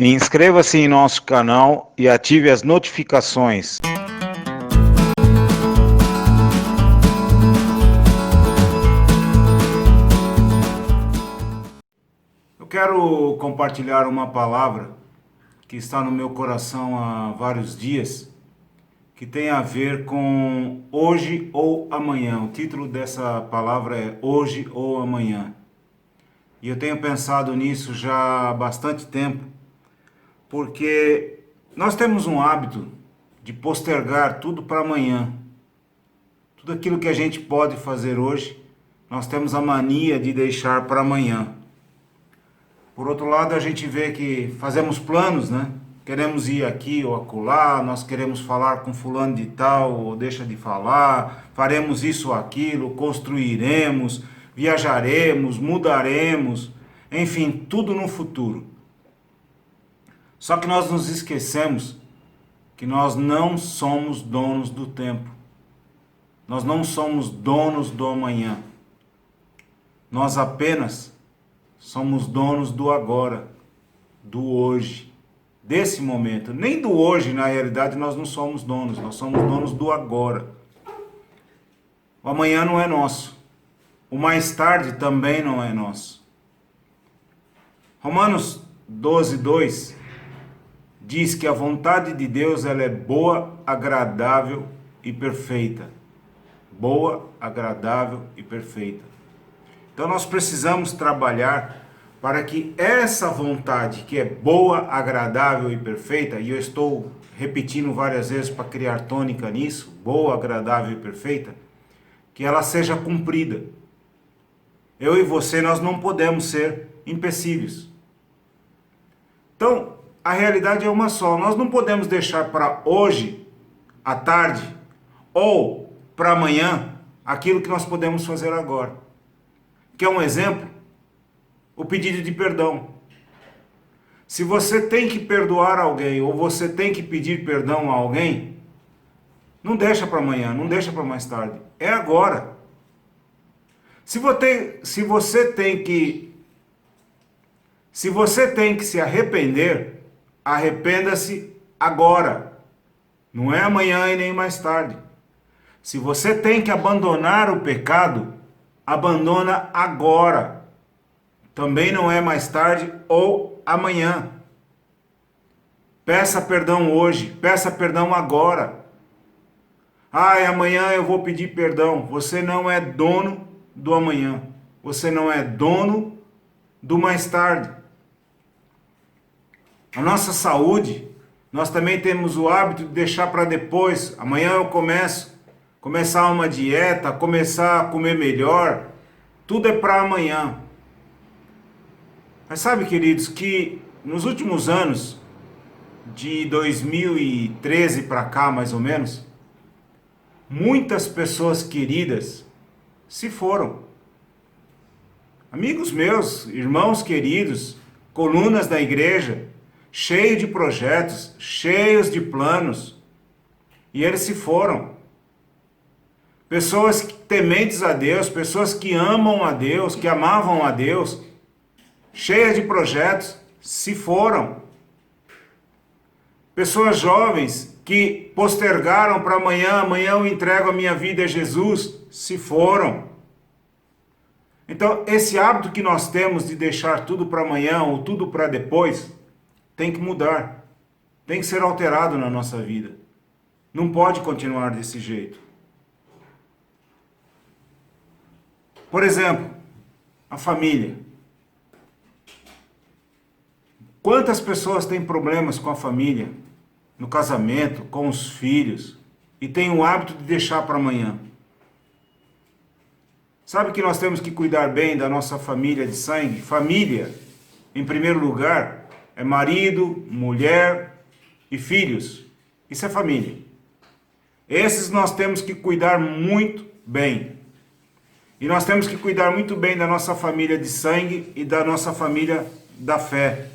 Inscreva-se em nosso canal e ative as notificações. Eu quero compartilhar uma palavra que está no meu coração há vários dias, que tem a ver com hoje ou amanhã. O título dessa palavra é Hoje ou Amanhã. E eu tenho pensado nisso já há bastante tempo, porque nós temos um hábito de postergar tudo para amanhã. Tudo aquilo que a gente pode fazer hoje, nós temos a mania de deixar para amanhã. Por outro lado, a gente vê que fazemos planos, né? Queremos ir aqui ou acolá, nós queremos falar com fulano de tal, ou deixa de falar, faremos isso ou aquilo, construiremos, viajaremos, mudaremos, enfim, tudo no futuro. Só que nós nos esquecemos que nós não somos donos do tempo. Nós não somos donos do amanhã. Nós apenas somos donos do agora, do hoje, desse momento. Nem do hoje, na realidade, nós não somos donos. Nós somos donos do agora. O amanhã não é nosso. O mais tarde também não é nosso. Romanos 12:2 diz que a vontade de Deus ela é boa, agradável e perfeita. Boa, agradável e perfeita. Então nós precisamos trabalhar para que essa vontade que é boa, agradável e perfeita, e eu estou repetindo várias vezes para criar tônica nisso, boa, agradável e perfeita, que ela seja cumprida. Eu e você, nós não podemos ser empecilhos. Então, a realidade é uma só. Nós não podemos deixar para hoje, à tarde, ou para amanhã, aquilo que nós podemos fazer agora. Quer um exemplo? O pedido de perdão. Se você tem que perdoar alguém, ou você tem que pedir perdão a alguém, não deixa para amanhã, não deixa para mais tarde. É agora. Se você tem que se arrepender, arrependa-se agora. Não é amanhã e nem mais tarde. Se você tem que abandonar o pecado, abandona agora. Também não é mais tarde ou amanhã. Peça perdão hoje, peça perdão agora. Amanhã eu vou pedir perdão. Você não é dono do amanhã. Você não é dono do mais tarde. A nossa saúde, nós também temos o hábito de deixar para depois. Amanhã eu começar uma dieta, começar a comer melhor. Tudo é para amanhã. Mas sabe, queridos, que nos últimos anos, de 2013 para cá mais ou menos, muitas pessoas queridas se foram. Amigos meus, irmãos queridos, colunas da igreja, cheios de projetos, cheios de planos, e eles se foram. Pessoas tementes a Deus, pessoas que amam a Deus, que amavam a Deus, cheias de projetos, se foram. Pessoas jovens que postergaram para amanhã eu entrego a minha vida a Jesus, se foram. Então, esse hábito que nós temos de deixar tudo para amanhã ou tudo para depois, tem que mudar, tem que ser alterado na nossa vida. Não pode continuar desse jeito. Por exemplo, a família. Quantas pessoas têm problemas com a família, no casamento, com os filhos, e têm o hábito de deixar para amanhã? Sabe que nós temos que cuidar bem da nossa família de sangue? Família, em primeiro lugar, é marido, mulher e filhos. Isso é família. Esses nós temos que cuidar muito bem. E nós temos que cuidar muito bem da nossa família de sangue e da nossa família da fé.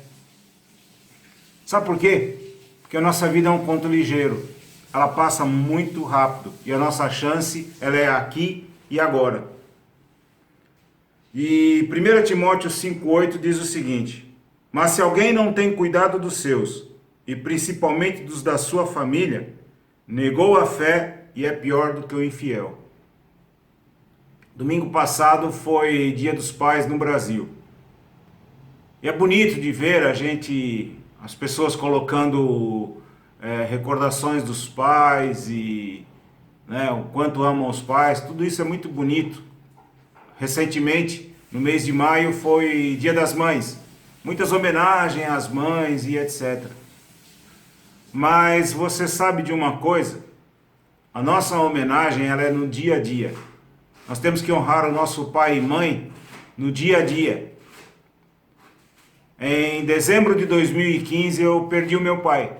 Sabe por quê? Porque a nossa vida é um conto ligeiro. Ela passa muito rápido. E a nossa chance, ela é aqui e agora. E 1 Timóteo 5,8 diz o seguinte: Mas se alguém não tem cuidado dos seus, e principalmente dos da sua família, negou a fé e é pior do que o infiel. Domingo passado foi Dia dos Pais no Brasil. E é bonito de ver as pessoas colocando recordações dos pais e o quanto amam os pais. Tudo isso é muito bonito. Recentemente, no mês de maio, foi Dia das Mães. Muitas homenagens às mães e etc. Mas você sabe de uma coisa? A nossa homenagem ela é no dia a dia. Nós temos que honrar o nosso pai e mãe no dia a dia. Em dezembro de 2015 eu perdi o meu pai.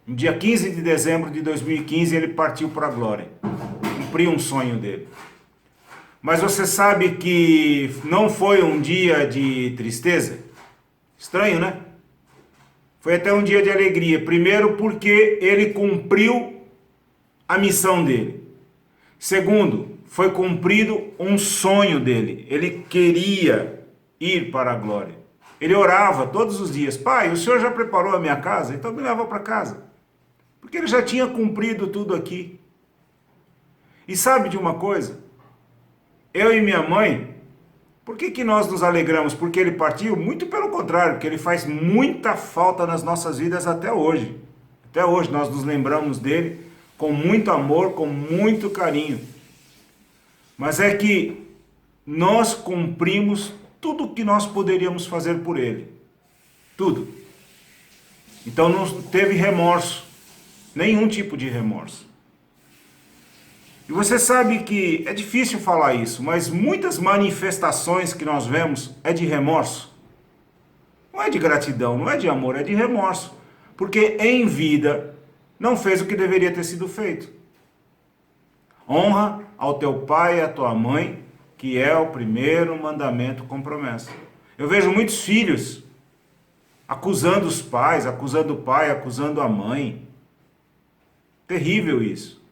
No dia 15 de dezembro de 2015 ele partiu para a glória. Cumpriu um sonho dele. Mas você sabe que não foi um dia de tristeza? Estranho, né? Foi até um dia de alegria. Primeiro porque ele cumpriu a missão dele. Segundo, foi cumprido um sonho dele. Ele queria ir para a glória. Ele orava todos os dias: pai, o senhor já preparou a minha casa? Então me leva para casa. Porque ele já tinha cumprido tudo aqui. E sabe de uma coisa? Eu e minha mãe, por que nós nos alegramos? Porque ele partiu? Muito pelo contrário, porque ele faz muita falta nas nossas vidas até hoje. Até hoje nós nos lembramos dele com muito amor, com muito carinho. Mas é que nós cumprimos tudo o que nós poderíamos fazer por ele. Tudo. Então não teve remorso. Nenhum tipo de remorso. E você sabe que é difícil falar isso, mas muitas manifestações que nós vemos é de remorso. Não é de gratidão, não é de amor, é de remorso. Porque em vida não fez o que deveria ter sido feito. Honra ao teu pai e à tua mãe, que é o primeiro mandamento com promessa. Eu vejo muitos filhos acusando os pais, acusando o pai, acusando a mãe. Terrível isso.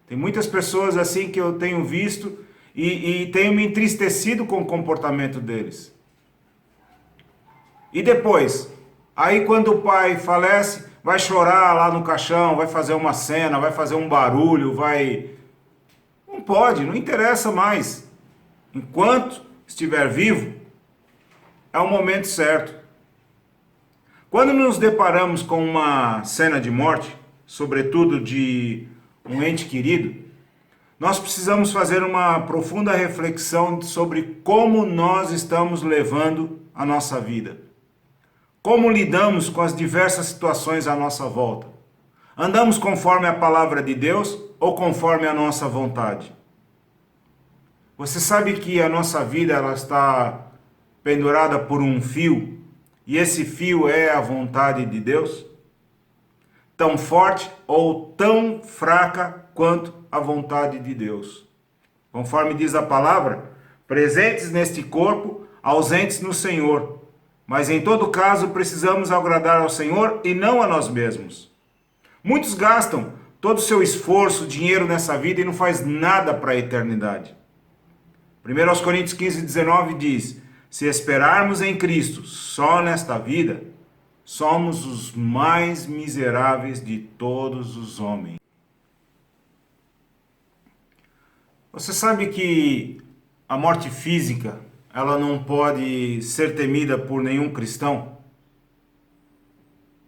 Tem muitas pessoas assim que eu tenho visto e tenho me entristecido com o comportamento deles. E depois, aí quando o pai falece, vai chorar lá no caixão, vai fazer uma cena, vai fazer um barulho, vai... Não pode, não interessa mais. Enquanto estiver vivo, é o momento certo. Quando nos deparamos com uma cena de morte, sobretudo de um ente querido, nós precisamos fazer uma profunda reflexão sobre como nós estamos levando a nossa vida. Como lidamos com as diversas situações à nossa volta. Andamos conforme a palavra de Deus ou conforme a nossa vontade? Você sabe que a nossa vida ela está pendurada por um fio, e esse fio é a vontade de Deus? Tão forte ou tão fraca quanto a vontade de Deus. Conforme diz a palavra, presentes neste corpo, ausentes no Senhor. Mas em todo caso precisamos agradar ao Senhor e não a nós mesmos. Muitos gastam todo o seu esforço, dinheiro nessa vida e não faz nada para a eternidade. 1 Coríntios 15:19 diz: se esperarmos em Cristo só nesta vida, somos os mais miseráveis de todos os homens. Você sabe que a morte física, ela não pode ser temida por nenhum cristão?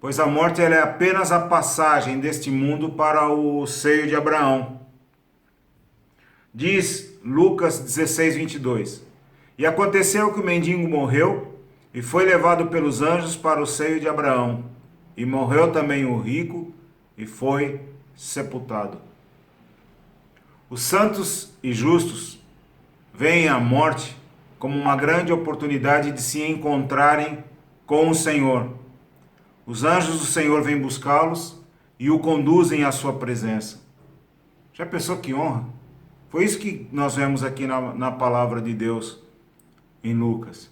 Pois a morte ela é apenas a passagem deste mundo para o seio de Abraão. Diz Lucas 16:22. E aconteceu que o mendigo morreu e foi levado pelos anjos para o seio de Abraão. E morreu também o rico e foi sepultado. Os santos e justos veem a morte como uma grande oportunidade de se encontrarem com o Senhor. Os anjos do Senhor vêm buscá-los e o conduzem à sua presença. Já pensou que honra? Foi isso que nós vemos aqui na palavra de Deus em Lucas.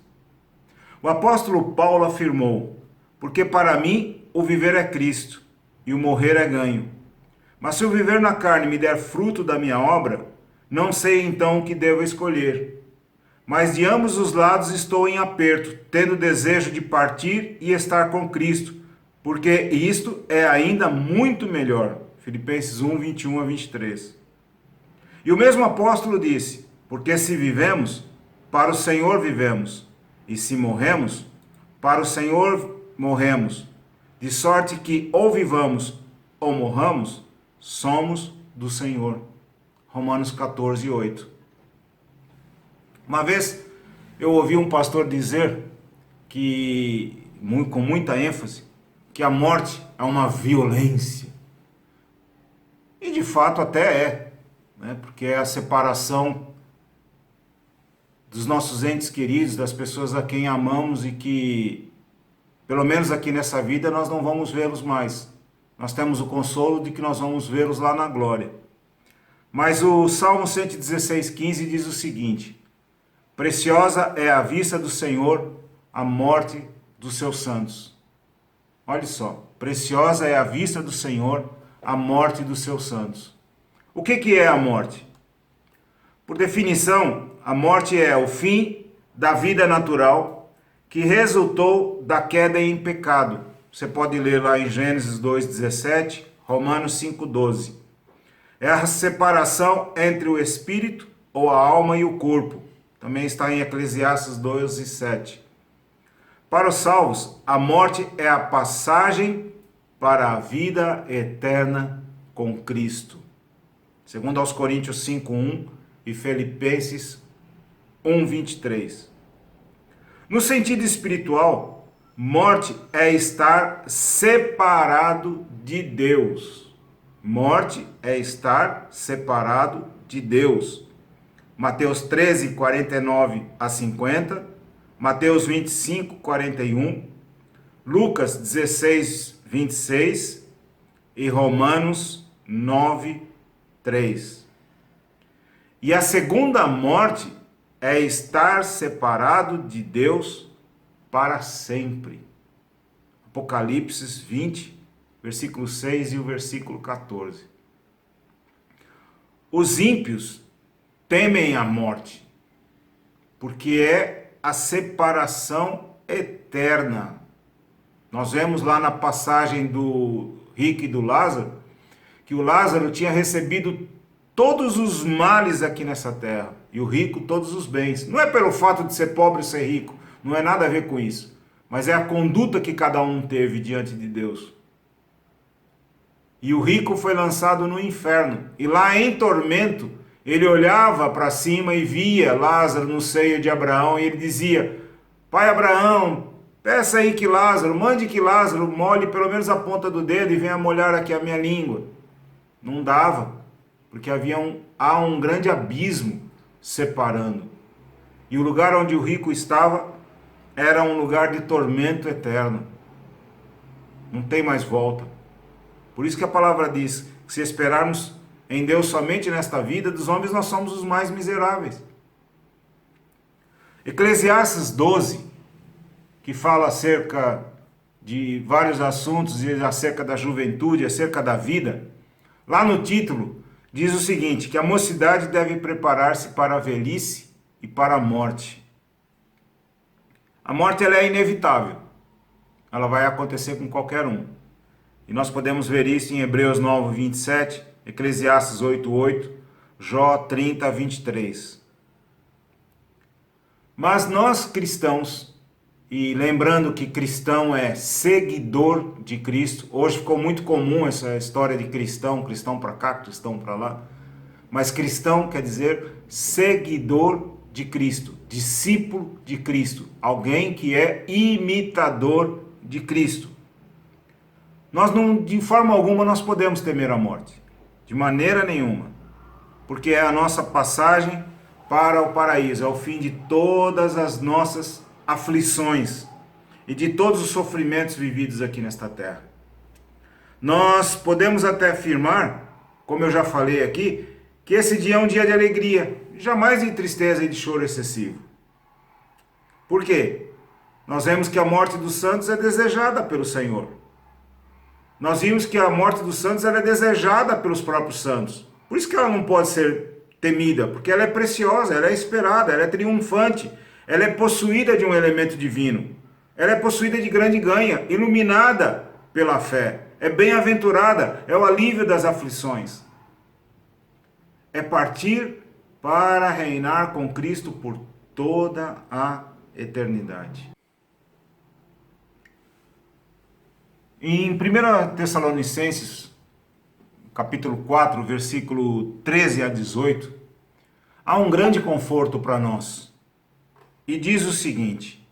O apóstolo Paulo afirmou: porque para mim o viver é Cristo e o morrer é ganho. Mas se o viver na carne me der fruto da minha obra, não sei então o que devo escolher. mas de ambos os lados estou em aperto, tendo desejo de partir e estar com Cristo, porque isto é ainda muito melhor. Filipenses 1, 21 a 23. E o mesmo apóstolo disse: porque se vivemos, para o Senhor vivemos, e se morremos, para o Senhor morremos, de sorte que ou vivamos ou morramos, somos do Senhor. Romanos 14, 8. Uma vez eu ouvi um pastor dizer que, com muita ênfase, que a morte é uma violência. E de fato até é, né? Porque é a separação dos nossos entes queridos, das pessoas a quem amamos e que, pelo menos aqui nessa vida, nós não vamos vê-los mais. Nós temos o consolo de que nós vamos vê-los lá na glória. Mas o Salmo 116,15 diz o seguinte: preciosa é a vista do Senhor a morte dos seus santos. Olha só, preciosa é a vista do Senhor a morte dos seus santos. O que é a morte? Por definição, a morte é o fim da vida natural que resultou da queda em pecado. Você pode ler lá em Gênesis 2,17, Romanos 5,12. É a separação entre o espírito ou a alma e o corpo. Também está em Eclesiastes 2,7. Para os salvos, a morte é a passagem para a vida eterna com Cristo. Segundo aos Coríntios 5:1 e Filipenses 1:23. No sentido espiritual, morte é estar separado de Deus. Morte é estar separado de Deus. Mateus 13, 49 a 50, Mateus 25, 41, Lucas 16, 26 e Romanos 9, 3. E a segunda morte é estar separado de Deus para sempre. Apocalipse 20, versículo 6 e o versículo 14. Os ímpios temem a morte, porque é a separação eterna. Nós vemos lá na passagem do rico e do Lázaro, que o Lázaro tinha recebido todos os males aqui nessa terra, e o rico todos os bens. Não é pelo fato de ser pobre ou ser rico, não é nada a ver com isso, mas é a conduta que cada um teve diante de Deus. E o rico foi lançado no inferno, e lá em tormento, ele olhava para cima e via Lázaro no seio de Abraão, e ele dizia: pai Abraão, peça aí que Lázaro, mande que Lázaro molhe pelo menos a ponta do dedo e venha molhar aqui a minha língua. Não dava, porque há um grande abismo separando. E o lugar onde o rico estava era um lugar de tormento eterno. Não tem mais volta. Por isso que a palavra diz que se esperarmos em Deus somente nesta vida, dos homens nós somos os mais miseráveis. Eclesiastes 12, que fala acerca de vários assuntos, acerca da juventude, acerca da vida, lá no título diz o seguinte, que a mocidade deve preparar-se para a velhice e para a morte. A morte ela é inevitável, ela vai acontecer com qualquer um. E nós podemos ver isso em Hebreus 9, 27, Eclesiastes 8, 8, Jó 30, 23. Mas nós cristãos, e lembrando que cristão é seguidor de Cristo, hoje ficou muito comum essa história de cristão, cristão para cá, cristão para lá, mas cristão quer dizer seguidor de Cristo, discípulo de Cristo, alguém que é imitador de Cristo. Nós não, de forma alguma, nós podemos temer a morte, de maneira nenhuma, porque é a nossa passagem para o paraíso, é o fim de todas as nossas aflições e de todos os sofrimentos vividos aqui nesta terra. Nós podemos até afirmar, como eu já falei aqui, que esse dia é um dia de alegria, jamais de tristeza e de choro excessivo. Por quê? Nós vemos que a morte dos santos é desejada pelo Senhor. Nós vimos que a morte dos santos ela é desejada pelos próprios santos. Por isso que ela não pode ser temida, porque ela é preciosa, ela é esperada, ela é triunfante, ela é possuída de um elemento divino, ela é possuída de grande ganha, iluminada pela fé, é bem-aventurada, é o alívio das aflições. É partir para reinar com Cristo por toda a eternidade. Em 1 Tessalonicenses, capítulo 4, versículo 13 a 18, há um grande conforto para nós. E diz o seguinte: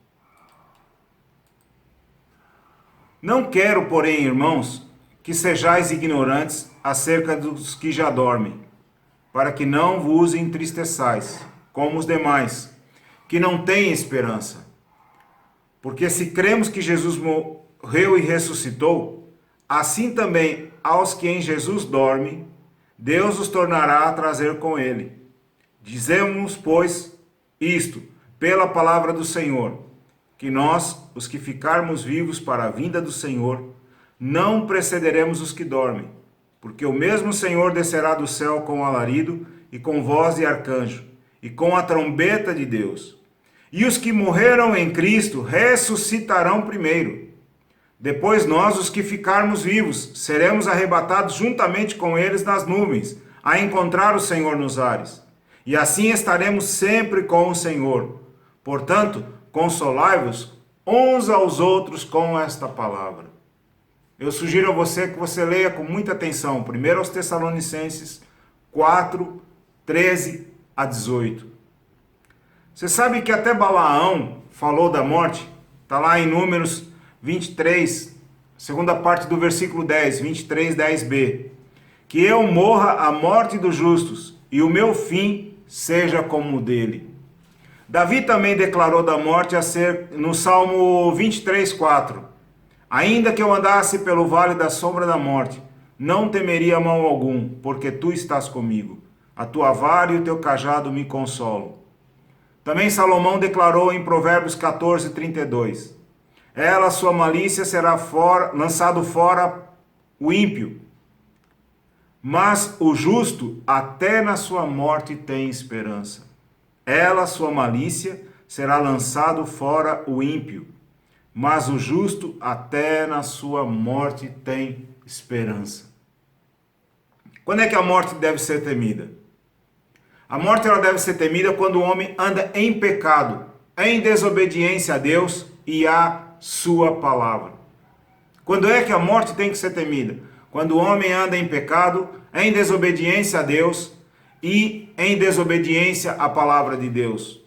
Não quero, porém, irmãos, que sejais ignorantes acerca dos que já dormem, para que não vos entristeçais, como os demais, que não têm esperança. Porque se cremos que Jesus morreu e ressuscitou, assim também aos que em Jesus dormem, Deus os tornará a trazer com ele. Dizemos, pois, isto, pela palavra do Senhor, que nós, os que ficarmos vivos para a vinda do Senhor, não precederemos os que dormem, porque o mesmo Senhor descerá do céu com alarido e com voz de arcanjo, e com a trombeta de Deus. E os que morreram em Cristo ressuscitarão primeiro. Depois nós, os que ficarmos vivos, seremos arrebatados juntamente com eles nas nuvens, a encontrar o Senhor nos ares. E assim estaremos sempre com o Senhor. Portanto, consolai-vos uns aos outros com esta palavra. Eu sugiro a você que você leia com muita atenção 1 aos Tessalonicenses 4, 13 a 18. Você sabe que até Balaão falou da morte? Está lá em Números 23, segunda parte do versículo 10, 23, 10b. Que eu morra a morte dos justos, e o meu fim seja como o dele. Davi também declarou da morte no Salmo 23, 4. Ainda que eu andasse pelo vale da sombra da morte, não temeria mal algum, porque tu estás comigo. A tua vara e o teu cajado me consolam. Também Salomão declarou em Provérbios 14, 32. Ela, sua malícia, será lançado fora o ímpio, mas o justo até na sua morte tem esperança. Ela, sua malícia, será lançado fora o ímpio, mas o justo até na sua morte tem esperança. Quando é que a morte deve ser temida? A morte ela deve ser temida quando o homem anda em pecado, em desobediência a Deus e a sua palavra. Quando é que a morte tem que ser temida? Quando o homem anda em pecado, em desobediência a Deus e em desobediência à palavra de Deus.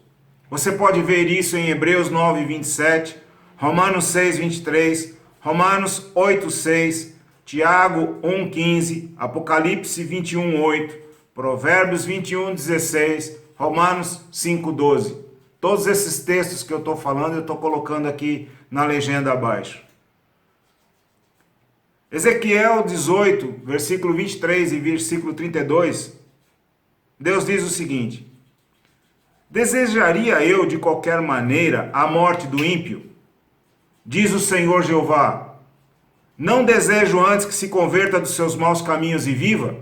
Você pode ver isso em Hebreus 9, 27, Romanos 6, 23, Romanos 8, 6, Tiago 1, 15, Apocalipse 21, 8, Provérbios 21, 16, Romanos 5, 12. Todos esses textos que eu estou falando, eu estou colocando aqui na legenda abaixo. Ezequiel 18, versículo 23 e versículo 32, Deus diz o seguinte: Desejaria eu de qualquer maneira a morte do ímpio? Diz o Senhor Jeová. Não desejo antes que se converta dos seus maus caminhos e viva?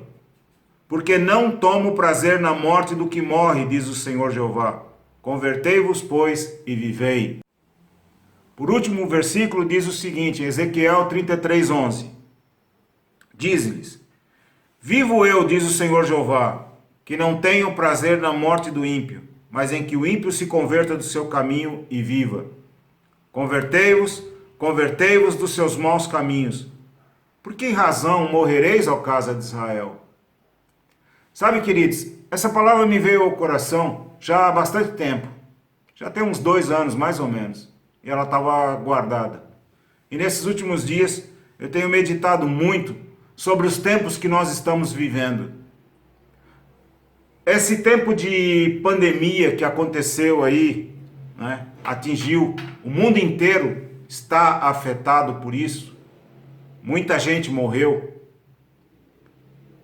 Porque não tomo prazer na morte do que morre, diz o Senhor Jeová. Convertei-vos, pois, e vivei. Por último, o versículo diz o seguinte, Ezequiel 33, 11. Diz-lhes: Vivo eu, diz o Senhor Jeová, que não tenho prazer na morte do ímpio, mas em que o ímpio se converta do seu caminho e viva. Convertei-vos, convertei-vos dos seus maus caminhos. Por que razão morrereis, ó casa de Israel? Sabe, queridos, essa palavra me veio ao coração já há bastante tempo. Já tem uns 2 anos, mais ou menos. E ela estava guardada. E nesses últimos dias, eu tenho meditado muito sobre os tempos que nós estamos vivendo. Esse tempo de pandemia que aconteceu aí, né, atingiu o mundo inteiro, está afetado por isso. Muita gente morreu.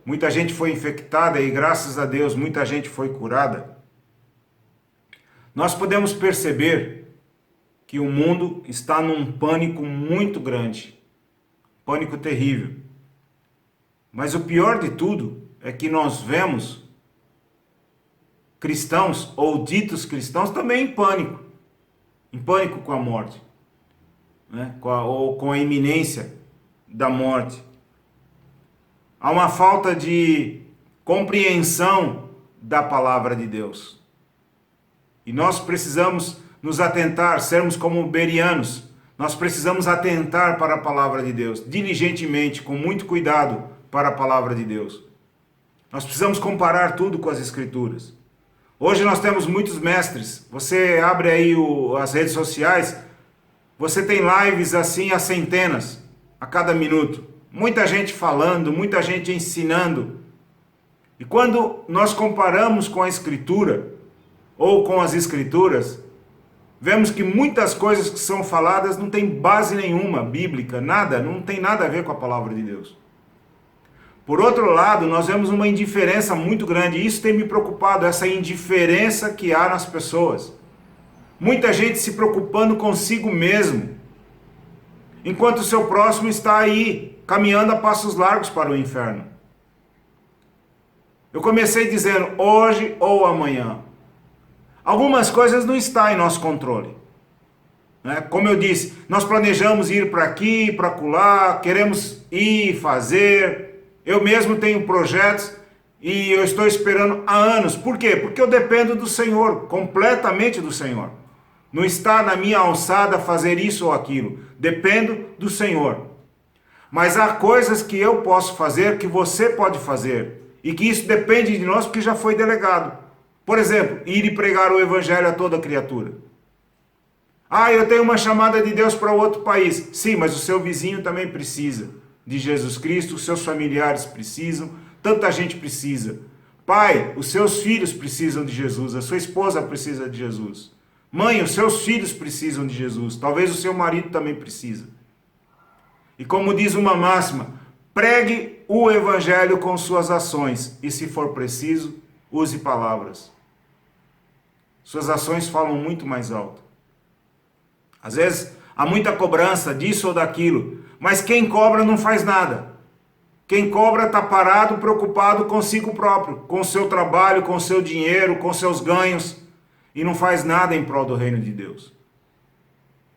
Muita gente foi infectada e, graças a Deus, muita gente foi curada. Nós podemos perceber que o mundo está num pânico muito grande. Pânico terrível. Mas o pior de tudo é que nós vemos cristãos ou ditos cristãos também em pânico com a morte, né? Ou com a iminência da morte. Há uma falta de compreensão da palavra de Deus. E nós precisamos nos atentar, sermos como berianos. Nós precisamos atentar para a palavra de Deus, diligentemente, com muito cuidado para a palavra de Deus. Nós precisamos comparar tudo com as Escrituras. Hoje nós temos muitos mestres. Você abre aí as redes sociais, você tem lives assim a centenas, a cada minuto. Muita gente falando, muita gente ensinando. E quando nós comparamos com a Escritura, ou com as Escrituras, vemos que muitas coisas que são faladas não tem base nenhuma bíblica, nada, não tem nada a ver com a palavra de Deus. Por outro lado, nós vemos uma indiferença muito grande, e isso tem me preocupado, essa indiferença que há nas pessoas. Muita gente se preocupando consigo mesmo, enquanto o seu próximo está aí, caminhando a passos largos para o inferno. Eu comecei dizendo, hoje ou amanhã. Algumas coisas não estão em nosso controle, né? Como eu disse, nós planejamos ir para aqui, para acolá, queremos ir, fazer. Eu mesmo tenho projetos e eu estou esperando há anos. Por quê? Porque eu dependo do Senhor, completamente do Senhor. Não está na minha alçada fazer isso ou aquilo. Dependo do Senhor. Mas há coisas que eu posso fazer, que você pode fazer. E que isso depende de nós, porque já foi delegado. Por exemplo, ir e pregar o evangelho a toda criatura. Ah, eu tenho uma chamada de Deus para outro país. Sim, mas o seu vizinho também precisa de Jesus Cristo, os seus familiares precisam, tanta gente precisa. Pai, os seus filhos precisam de Jesus, a sua esposa precisa de Jesus. Mãe, os seus filhos precisam de Jesus, talvez o seu marido também precisa. E como diz uma máxima, pregue o evangelho com suas ações e, se for preciso, use palavras. Suas ações falam muito mais alto. Às vezes há muita cobrança disso ou daquilo, mas quem cobra não faz nada. Quem cobra está parado, preocupado consigo próprio, com o seu trabalho, com o seu dinheiro, com seus ganhos, e não faz nada em prol do reino de Deus.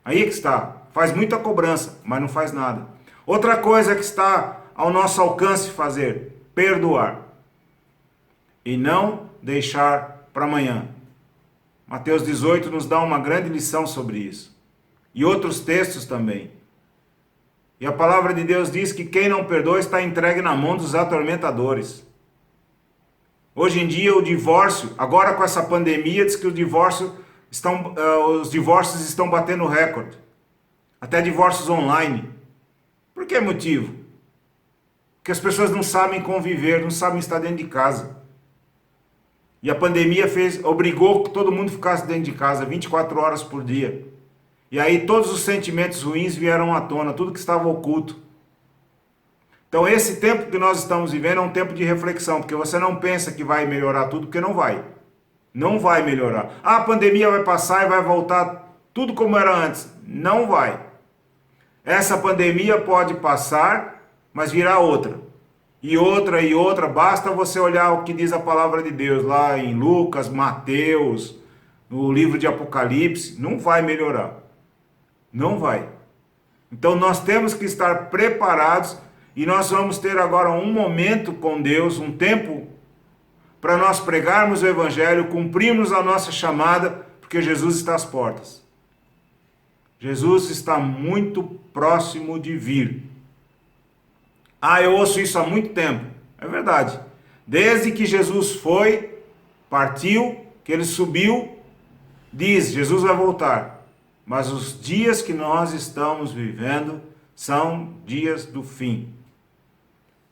Aí que está, faz muita cobrança, mas não faz nada. Outra coisa que está ao nosso alcance fazer, perdoar. E não deixar para amanhã. Mateus 18 nos dá uma grande lição sobre isso. E outros textos também. E a palavra de Deus diz que quem não perdoa está entregue na mão dos atormentadores. Hoje em dia o divórcio, agora com essa pandemia, diz que os divórcios estão batendo recorde. Até divórcios online. Por que motivo? Porque as pessoas não sabem conviver, não sabem estar dentro de casa. E a pandemia obrigou que todo mundo ficasse dentro de casa 24 horas por dia. E aí todos os sentimentos ruins vieram à tona, tudo que estava oculto. Então esse tempo que nós estamos vivendo é um tempo de reflexão, porque você não pensa que vai melhorar tudo, porque não vai. Não vai melhorar. Ah, a pandemia vai passar e vai voltar tudo como era antes. Não vai. Essa pandemia pode passar, mas virá outra. E outra, basta você olhar o que diz a palavra de Deus lá em Lucas, Mateus, no livro de Apocalipse, não vai melhorar. Não vai. Então nós temos que estar preparados e nós vamos ter agora um momento com Deus, um tempo para nós pregarmos o evangelho, cumprirmos a nossa chamada, porque Jesus está às portas. Jesus está muito próximo de vir. Ah, eu ouço isso há muito tempo. É verdade. Desde que Jesus foi, partiu, que ele subiu, diz, Jesus vai voltar. Mas os dias que nós estamos vivendo são dias do fim.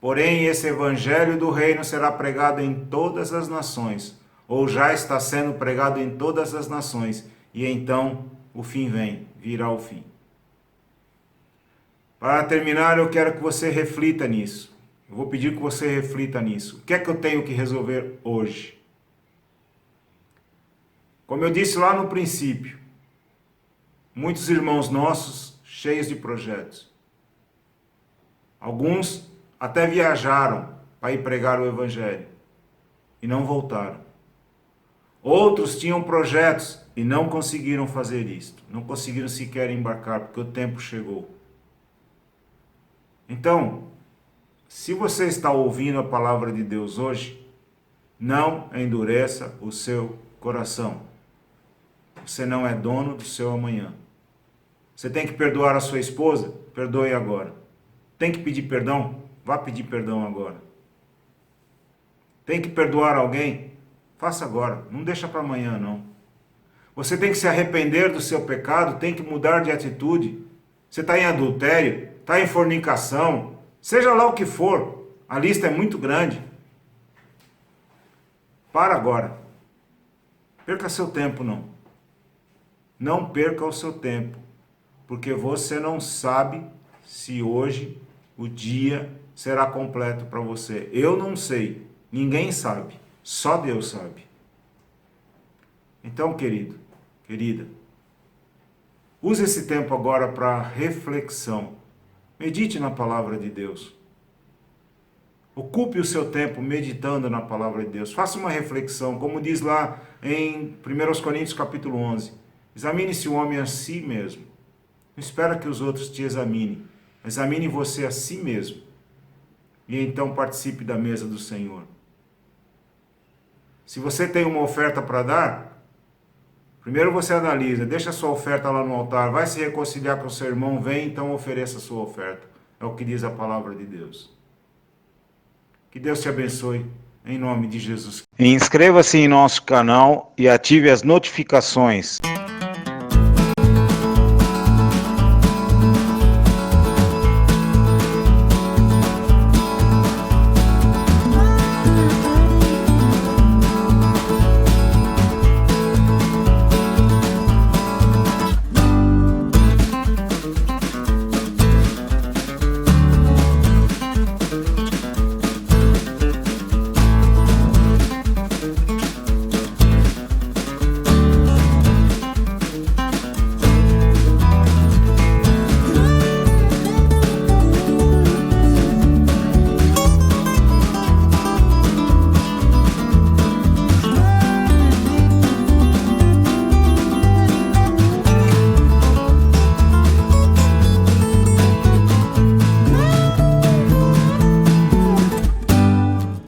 Porém, esse evangelho do reino será pregado em todas as nações, ou já está sendo pregado em todas as nações, e então o fim vem, virá o fim. Para terminar, eu quero que você reflita nisso. Eu vou pedir que você reflita nisso. O que é que eu tenho que resolver hoje? Como eu disse lá no princípio, muitos irmãos nossos cheios de projetos. Alguns até viajaram para ir pregar o evangelho e não voltaram. Outros tinham projetos e não conseguiram fazer isto. Não conseguiram sequer embarcar, porque o tempo chegou. Então, se você está ouvindo a palavra de Deus hoje, não endureça o seu coração. Você não é dono do seu amanhã. Você tem que perdoar a sua esposa? Perdoe agora. Tem que pedir perdão? Vá pedir perdão agora. Tem que perdoar alguém? Faça agora. Não deixa para amanhã, não. Você tem que se arrepender do seu pecado, tem que mudar de atitude. Você está em adultério, está em fornicação, seja lá o que for, a lista é muito grande. Para agora. Perca seu tempo, não. Não perca o seu tempo, porque você não sabe se hoje o dia será completo para você. Eu não sei, ninguém sabe, só Deus sabe. Então, querido, querida, use esse tempo agora para reflexão. Medite na palavra de Deus. Ocupe o seu tempo meditando na palavra de Deus. Faça uma reflexão, como diz lá em 1 Coríntios capítulo 11. Examine-se o homem a si mesmo. Não espera que os outros te examinem. Examine você a si mesmo. E então participe da mesa do Senhor. Se você tem uma oferta para dar, primeiro você analisa, deixa a sua oferta lá no altar, vai se reconciliar com o seu irmão, vem, então ofereça a sua oferta. É o que diz a palavra de Deus. Que Deus te abençoe, em nome de Jesus. Inscreva-se em nosso canal e ative as notificações.